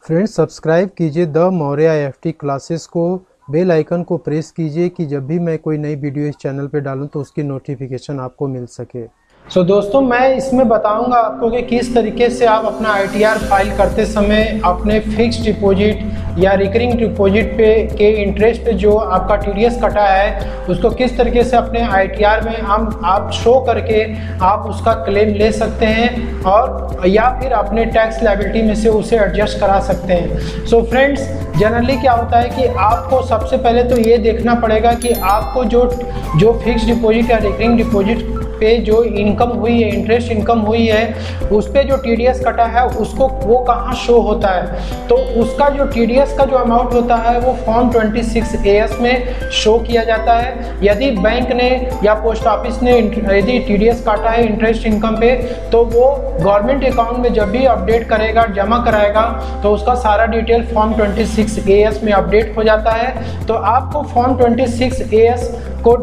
Friends, subscribe कीजिए the Maurya FT classes को, bell icon को प्रेस कीजिए कि जब भी मैं कोई नई वीडियो इस चैनल पे डालूं तो उसकी नोटिफिकेशन आपको मिल सके। दोस्तों, मैं इसमें बताऊंगा आपको कि किस तरीके से आप अपना आईटीआर फाइल करते समय अपने फिक्स डिपॉजिट या रिकरिंग डिपॉजिट पे के इंटरेस्ट पे जो आपका टीडीएस कटा है उसको किस तरीके से अपने आईटीआर में आप शो करके आप उसका क्लेम ले सकते हैं और या फिर अपने टैक्स लायबिलिटी में से उसे एडजस्ट करा सकते हैं। फ्रेंड्स, जनरली क्या होता है कि आपको सबसे पहले तो ये देखना पड़ेगा कि आपको जो फिक्स डिपॉजिट या रिकरिंग डिपॉजिट पे जो इनकम हुई है, इंटरेस्ट इनकम हुई है, उस पे जो टीडीएस कटा है उसको वो कहाँ शो होता है। तो उसका जो टीडीएस का जो अमाउंट होता है वो फॉर्म 26AS में शो किया जाता है। यदि बैंक ने या पोस्ट ऑफिस ने यदि टीडीएस काटा है इंटरेस्ट इनकम पे, तो वो गवर्नमेंट अकाउंट में जब भी अपडेट करेगा, जमा कराएगा, तो उसका सारा डिटेल फॉर्म 26AS में अपडेट हो जाता है। तो आपको फॉर्म 26AS को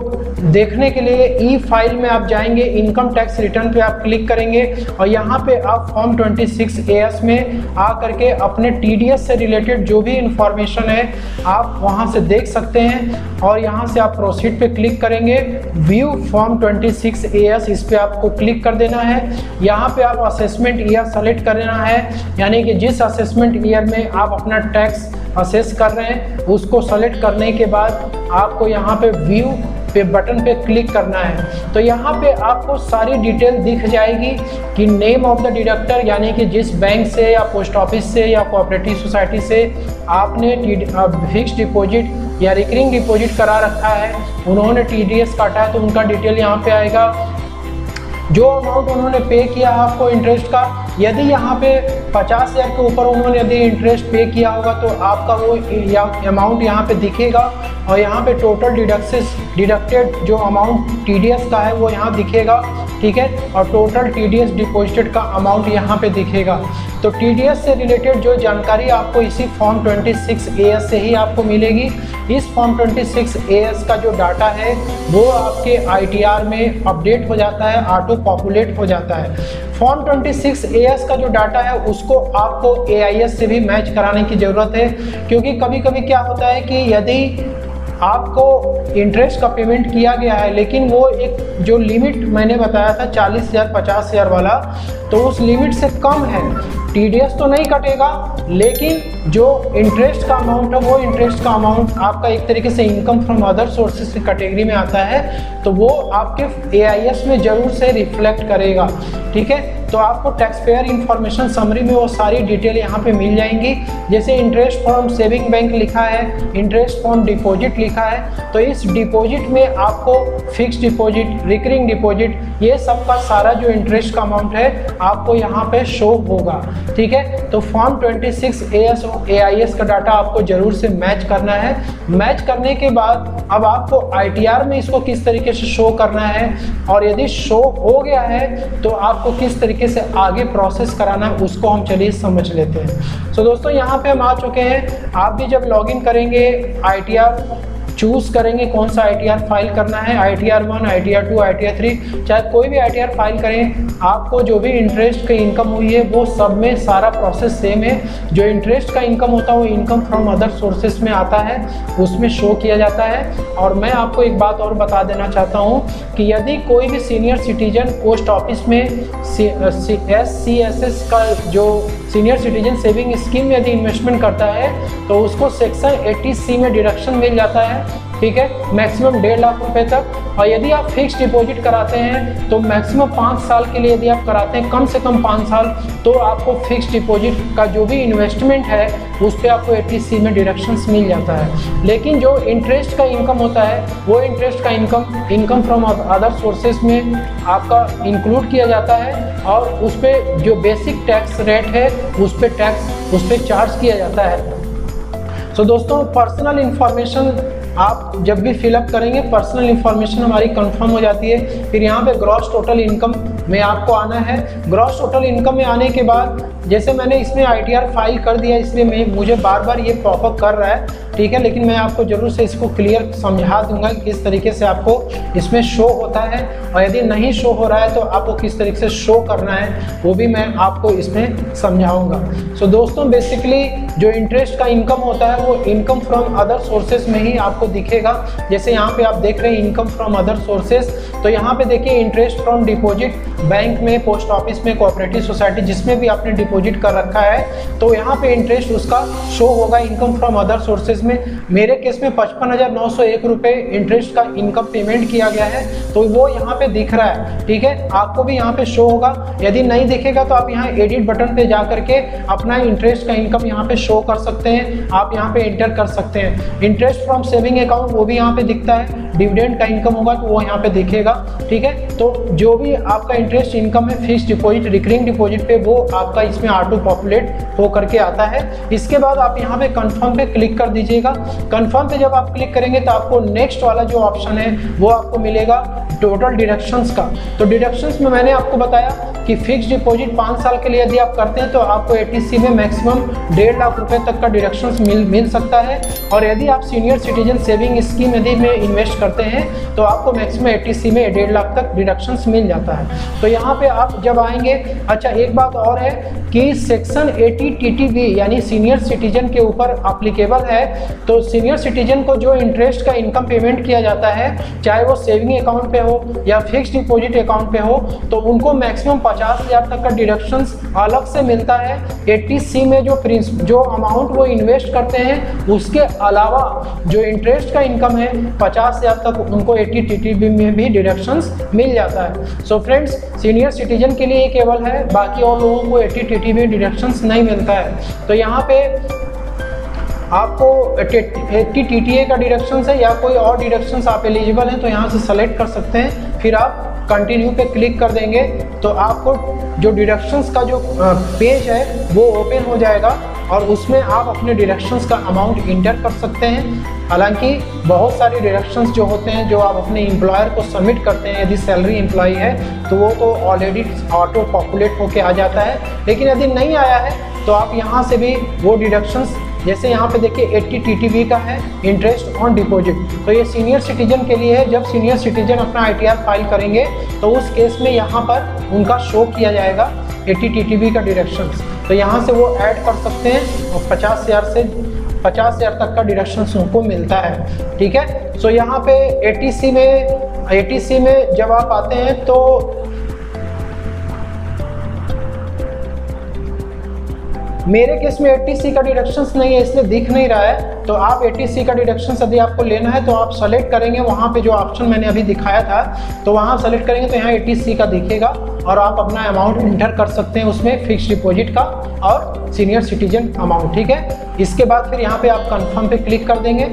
देखने के लिए ई फाइल में आप जाएंगे, इनकम टैक्स रिटर्न पे आप क्लिक करेंगे और यहाँ पे आप फॉर्म 26AS में आ करके अपने टीडीएस से रिलेटेड जो भी इंफॉर्मेशन है आप वहाँ से देख सकते हैं। और यहाँ से आप प्रोसीड पे क्लिक करेंगे, व्यू फॉर्म 26AS, इस पे आपको क्लिक कर देना है। यहाँ पे आप असेसमेंट ईयर सेलेक्ट करना है, यानी कि जिस असेसमेंट ईयर में आप अपना टैक्स असेस कर रहे हैं उसको सेलेक्ट करने के बाद आपको यहाँ पे व्यू पे बटन पे क्लिक करना है। तो यहाँ पे आपको सारी डिटेल दिख जाएगी कि नेम ऑफ द डिडक्टर, यानी कि जिस बैंक से या पोस्ट ऑफिस से या कोऑपरेटिव सोसाइटी से आपने फिक्स डिपॉजिट या रिकरिंग डिपॉजिट करा रखा है, उन्होंने टीडीएस काटा है तो उनका डिटेल यहाँ पे आएगा। जो अमाउंट उन्होंने पे किया आपको इंटरेस्ट का, यदि यहाँ पे 50,000 के ऊपर उन्होंने यदि इंटरेस्ट पे किया होगा तो आपका वो अमाउंट यहाँ पे दिखेगा और यहाँ पे टोटल डिडक्टेड जो अमाउंट टीडीएस का है वो यहाँ दिखेगा, ठीक है। और टोटल टीडीएस डिपॉजिटेड का अमाउंट यहाँ पे दिखेगा। तो टीडीएस से रिलेटेड जो जानकारी आपको इसी फॉर्म 26AS से ही आपको मिलेगी। इस फॉर्म 26AS का जो डाटा है वो आपके आईटीआर में अपडेट हो जाता है, ऑटो पॉपुलेट हो जाता है। फॉर्म 26AS का जो डाटा है उसको आपको AIS से भी मैच कराने की ज़रूरत है, क्योंकि कभी कभी क्या होता है कि यदि आपको इंटरेस्ट का पेमेंट किया गया है लेकिन वो एक जो लिमिट मैंने बताया था 40,000 50,000 वाला, तो उस लिमिट से कम है, टीडीएस तो नहीं कटेगा लेकिन जो इंटरेस्ट का अमाउंट है वो इंटरेस्ट का अमाउंट आपका एक तरीके से इनकम फ्रॉम अदर सोर्सेज की कैटेगरी में आता है, तो वो आपके AIS में ज़रूर से रिफ्लेक्ट करेगा, ठीक है। तो आपको टैक्स पेयर इंफॉर्मेशन समरी में वो सारी डिटेल यहाँ पे मिल जाएंगी। जैसे इंटरेस्ट फ्रॉम सेविंग बैंक लिखा है, इंटरेस्ट फ्रॉम डिपॉजिट लिखा है, तो इस डिपॉजिट में आपको फिक्स डिपॉजिट, रिकरिंग डिपॉजिट, ये सब का सारा जो इंटरेस्ट का अमाउंट है आपको यहाँ पे शो होगा, ठीक है। तो फॉर्म 26AS और AIS का डाटा आपको जरूर से मैच करना है। मैच करने के बाद अब आपको आईटीआर में इसको किस तरीके से शो करना है और यदि शो हो गया है तो आपको किस तरीके से आगे प्रोसेस कराना है उसको हम चलिए समझ लेते हैं। दोस्तों, यहाँ पे हम आ चुके हैं। आप भी जब लॉगिन करेंगे आईटीआर चूज करेंगे कौन सा आईटीआर फाइल करना है, आईटीआर 1, आईटीआर 2, आईटीआर 3, चाहे कोई भी आईटीआर फाइल करें, आपको जो भी इंटरेस्ट की इनकम हुई है वो सब में सारा प्रोसेस सेम है। जो इंटरेस्ट का इनकम होता है वो इनकम फ्रॉम अदर सोर्सेस में आता है, उसमें शो किया जाता है। और मैं आपको एक बात और बता देना चाहता हूँ कि यदि कोई भी सीनियर सिटीजन पोस्ट ऑफिस में SCSS का जो सीनियर सिटीजन सेविंग स्कीम में यदि इन्वेस्टमेंट करता है तो उसको सेक्शन 80C में डिडक्शन मिल जाता है, ठीक है, मैक्सिमम 1.5 लाख रुपए तक। और यदि आप फिक्स डिपॉजिट कराते हैं तो मैक्सिमम 5 साल के लिए यदि आप कराते हैं, कम से कम 5 साल, तो आपको फिक्स डिपॉजिट का जो भी इन्वेस्टमेंट है उस पर आपको 80C में डिडक्शंस मिल जाता है। लेकिन जो इंटरेस्ट का इनकम होता है वो इंटरेस्ट का इनकम फ्रॉम अदर सोर्सेज में आपका इंक्लूड किया जाता है और उस पर जो बेसिक टैक्स रेट है उस पर चार्ज किया जाता है। दोस्तों, पर्सनल इंफॉर्मेशन आप जब भी फिलअप करेंगे पर्सनल इंफॉर्मेशन हमारी कंफर्म हो जाती है। फिर यहाँ पे ग्रॉस टोटल इनकम में आपको आना है। ग्रॉस टोटल इनकम में आने के बाद जैसे मैंने इसमें ITR फाइल कर दिया, इसलिए मुझे बार बार ये पॉपअप कर रहा है, ठीक है। लेकिन मैं आपको जरूर से इसको क्लियर समझा दूंगा कि किस तरीके से आपको इसमें शो होता है, और यदि नहीं शो हो रहा है तो आपको किस तरीके से शो करना है वो भी मैं आपको इसमें समझाऊंगा। सो दोस्तों, बेसिकली जो इंटरेस्ट का इनकम होता है वो इनकम फ्रॉम अदर सोर्सेज में ही आपको दिखेगा। जैसे यहाँ पे आप देख रहे हैं इनकम फ्रॉम अदर सोर्सेज, तो यहाँ पे देखिए इंटरेस्ट फ्रॉम डिपॉजिट, बैंक में, पोस्ट ऑफिस में, कोऑपरेटिव सोसाइटी, जिसमें भी आपने डिपॉजिट कर रखा है, तो यहाँ पे इंटरेस्ट उसका शो होगा इनकम फ्रॉम अदर सोर्सेज में। मेरे केस में 55,901 रुपये इंटरेस्ट का इनकम पेमेंट किया गया है, तो वो यहाँ पे दिख रहा है, ठीक है। आपको भी यहाँ पे शो होगा। यदि नहीं दिखेगा तो आप यहाँ एडिट बटन पे जा करके अपना इंटरेस्ट का इनकम यहाँ पे शो कर सकते हैं, आप यहाँ पे एंटर कर सकते हैं। इंटरेस्ट फ्रॉम सेविंग अकाउंट वो भी यहाँ पे दिखता है, डिविडेंड का इनकम होगा तो वो यहाँ पे दिखेगा, ठीक है। तो जो भी आपका इंटरेस्ट इनकम है फिक्स डिपॉजिट, रिकरिंग डिपॉजिट पे, वो आपका इसमें ऑटो पॉपुलेट हो करके आता है। इसके बाद आप यहाँ पे कंफर्म पे क्लिक कर दीजिएगा। कंफर्म पे जब आप क्लिक करेंगे तो आपको नेक्स्ट वाला जो ऑप्शन है वो आपको मिलेगा टोटल डिडक्शंस का। तो डिडक्शंस में मैंने आपको बताया कि फिक्स डिपॉजिट 5 साल के लिए यदि आप करते हैं तो आपको ATC में मैक्सिमम 1.5 लाख रुपए तक का डिडक्शंस मिल सकता है, और यदि आप सीनियर सिटीजन सेविंग स्कीम यदि में इन्वेस्ट करते हैं तो आपको मैक्सिमम ATC में 1.5 लाख तक डिडक्शंस मिल जाता है। तो यहाँ पे आप जब आएंगे, अच्छा एक बात और है कि सेक्शन 80 TTB यानी सीनियर सिटीजन के ऊपर अप्लीकेबल है। तो सीनियर सिटीजन को जो इंटरेस्ट का इनकम पेमेंट किया जाता है, चाहे वो सेविंग अकाउंट पे हो या फिक्स डिपॉजिट अकाउंट पे हो, तो उनको मैक्सिमम 50,000 तक का डिडक्शंस अलग से मिलता है। ATC में जो अमाउंट वो इन्वेस्ट करते हैं उसके अलावा जो इंटरेस्ट का इनकम है 50,000 तक उनको 80 TTB में भी डिडक्शंस मिल जाता है। सो फ्रेंड्स, सीनियर सिटीजन के लिए केवल है, बाकी और लोगों को 80 TTB डिडक्शंस नहीं मिलता है। तो यहाँ पे आपको 80 TTA का डिडक्शंस है या कोई और डिडक्शंस आप एलिजिबल हैं तो यहाँ से सेलेक्ट कर सकते हैं, फिर आप कंटिन्यू पे क्लिक कर देंगे तो आपको जो डिडक्शंस का जो पेज है वो ओपन हो जाएगा, और उसमें आप अपने डिडक्शंस का अमाउंट इंटर कर सकते हैं। हालांकि बहुत सारे डिडक्शंस जो होते हैं जो आप अपने एम्प्लॉयर को सबमिट करते हैं, यदि सैलरी एम्प्लॉय है तो वो तो ऑलरेडी ऑटो पॉपुलेट होके आ जाता है, लेकिन यदि नहीं आया है तो आप यहाँ से भी वो डिडक्शंस, जैसे यहाँ पे देखिए 80 TTB का है इंटरेस्ट ऑन डिपॉजिट, तो ये सीनियर सिटीजन के लिए है। जब सीनियर सिटीजन अपना ITR फाइल करेंगे तो उस केस में यहाँ पर उनका शो किया जाएगा 80 TTB का डिडक्शंस, तो यहाँ से वो ऐड कर सकते हैं और 50,000 तक का डिडक्शंस उनको मिलता है, ठीक है। सो यहाँ पे ATC में जब आप आते हैं तो मेरे केस में 80C का डिडक्शंस नहीं है इसलिए दिख नहीं रहा है। तो आप 80C का डिडक्शंस यदि आपको लेना है तो आप सेलेक्ट करेंगे, वहाँ पे जो ऑप्शन मैंने अभी दिखाया था तो वहाँ सेलेक्ट करेंगे तो यहाँ 80C का दिखेगा और आप अपना अमाउंट इंटर कर सकते हैं उसमें, फिक्स डिपॉजिट का और सीनियर सिटीजन अमाउंट, ठीक है। इसके बाद फिर यहाँ पे आप कंफर्म पे क्लिक कर देंगे।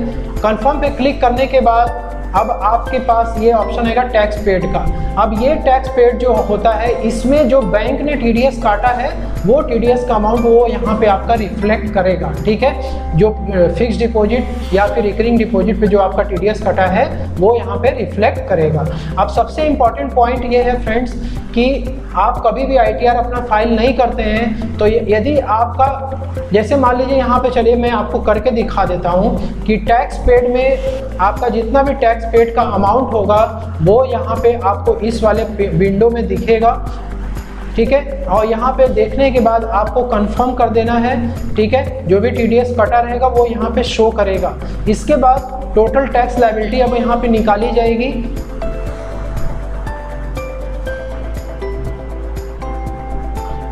कंफर्म पे क्लिक करने के बाद अब आपके पास ये ऑप्शन आएगा टैक्स पेड का। अब ये टैक्स पेड जो होता है इसमें जो बैंक ने TDS काटा है वो TDS का अमाउंट वो यहाँ पे आपका रिफ्लेक्ट करेगा, ठीक है। जो फिक्स डिपॉजिट या फिर रिकरिंग डिपॉजिट पे जो आपका TDS कटा है वो यहाँ पे रिफ्लेक्ट करेगा। अब सबसे इम्पॉर्टेंट पॉइंट ये है फ्रेंड्स कि आप कभी भी ITR अपना फाइल नहीं करते हैं तो यदि आपका, जैसे मान लीजिए यहाँ पे, चलिए मैं आपको करके दिखा देता हूँ कि टैक्स पेड में आपका जितना भी टैक्स पेड का अमाउंट होगा वो यहाँ पे आपको इस वाले विंडो में दिखेगा, ठीक है। और यहाँ पे देखने के बाद आपको कंफर्म कर देना है, ठीक है। जो भी TDS कटा रहेगा वो यहाँ पे शो करेगा। इसके बाद टोटल टैक्स लायबिलिटी अब यहाँ पे निकाली जाएगी।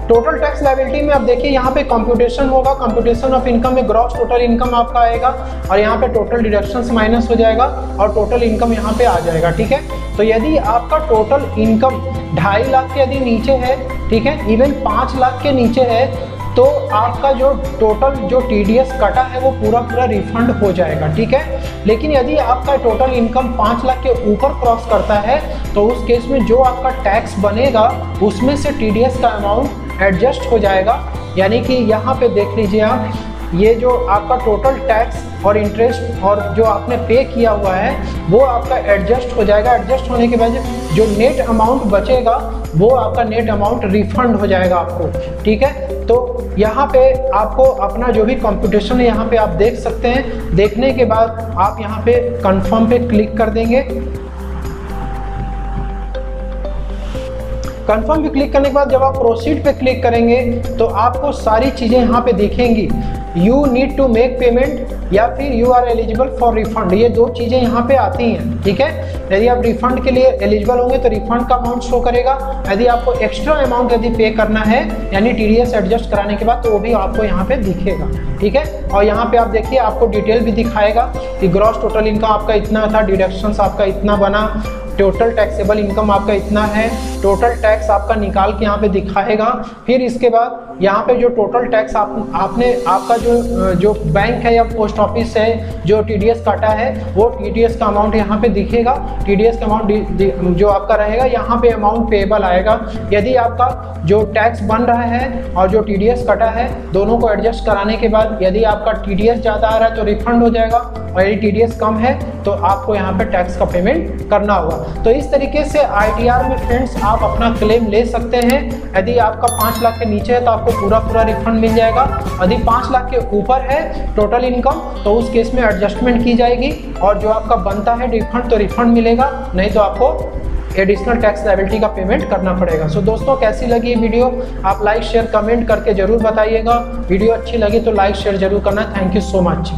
टोटल टैक्स लायबिलिटी में अब देखिए यहाँ पे कंप्यूटेशन होगा, कंप्यूटेशन ऑफ इनकम में ग्रॉस टोटल इनकम आपका आएगा और यहाँ पे टोटल डिडक्शंस माइनस हो जाएगा और टोटल इनकम यहाँ पे आ जाएगा, ठीक है। तो यदि आपका टोटल इनकम 2.5 लाख के यदि नीचे है, ठीक है, इवन 5 लाख के नीचे है, तो आपका जो टोटल जो TDS कटा है वो पूरा रिफंड हो जाएगा, ठीक है। लेकिन यदि आपका टोटल इनकम 5 लाख के ऊपर क्रॉस करता है तो उस केस में जो आपका टैक्स बनेगा उसमें से TDS का अमाउंट एडजस्ट हो जाएगा। यानी कि यहाँ पे देख लीजिए आप ये जो आपका टोटल टैक्स और इंटरेस्ट और जो आपने पे किया हुआ है वो आपका एडजस्ट हो जाएगा। एडजस्ट होने के बाद जो नेट अमाउंट बचेगा वो आपका नेट अमाउंट रिफंड हो जाएगा आपको, ठीक है। तो यहाँ पे आपको अपना जो भी कंप्यूटेशन है यहाँ पे आप देख सकते हैं। देखने के बाद आप यहाँ पे कंफर्म पे क्लिक कर देंगे। कंफर्म पे क्लिक करने के बाद जब आप प्रोसीड पे क्लिक करेंगे तो आपको सारी चीज़ें यहाँ पे दिखेंगी। You need to make payment या फिर you are eligible for refund, ये दो चीज़ें यहाँ पे आती हैं, ठीक है। यदि आप रिफंड के लिए एलिजिबल होंगे तो रिफंड का अमाउंट शो करेगा। यदि आपको एक्स्ट्रा अमाउंट यदि पे करना है यानी टीडीएस एडजस्ट कराने के बाद तो वो भी आपको यहाँ पे दिखेगा, ठीक है। और यहाँ पे आप देखिए आपको डिटेल भी दिखाएगा कि ग्रॉस टोटल इनकम आपका इतना था, डिडक्शंस आपका इतना बना, टोटल टैक्सेबल इनकम आपका इतना है, टोटल टैक्स आपका निकाल के यहाँ पे दिखाएगा। फिर इसके बाद यहाँ पे जो टोटल टैक्स आपने आपका जो बैंक है या पोस्ट ऑफिस है जो टीडीएस काटा है वो टीडीएस का अमाउंट यहाँ पे दिखेगा। टीडीएस का अमाउंट जो आपका रहेगा यहाँ पे अमाउंट पेएबल आएगा। यदि आपका जो टैक्स बन रहा है और जो टीडीएस कटा है दोनों को एडजस्ट कराने के बाद यदि आपका टीडीएस ज़्यादा आ रहा है तो रिफंड हो जाएगा और यदि टीडीएस कम है तो आपको यहाँ पे टैक्स का पेमेंट करना होगा। तो इस तरीके से आईटीआर में फ्रेंड्स आप अपना क्लेम ले सकते हैं। यदि आपका 5 लाख के नीचे है तो आपको पूरा रिफंड मिल जाएगा। यदि 5 लाख के ऊपर है टोटल इनकम तो उस केस में एडजस्टमेंट की जाएगी और जो आपका बनता है रिफंड तो रिफंड मिलेगा, नहीं तो आपको एडिशनल टैक्स लायबिलिटी का पेमेंट करना पड़ेगा। सो दोस्तों कैसी लगी ये वीडियो आप लाइक शेयर कमेंट करके जरूर बताइएगा। वीडियो अच्छी लगी तो लाइक शेयर जरूर करना। Thank you so much.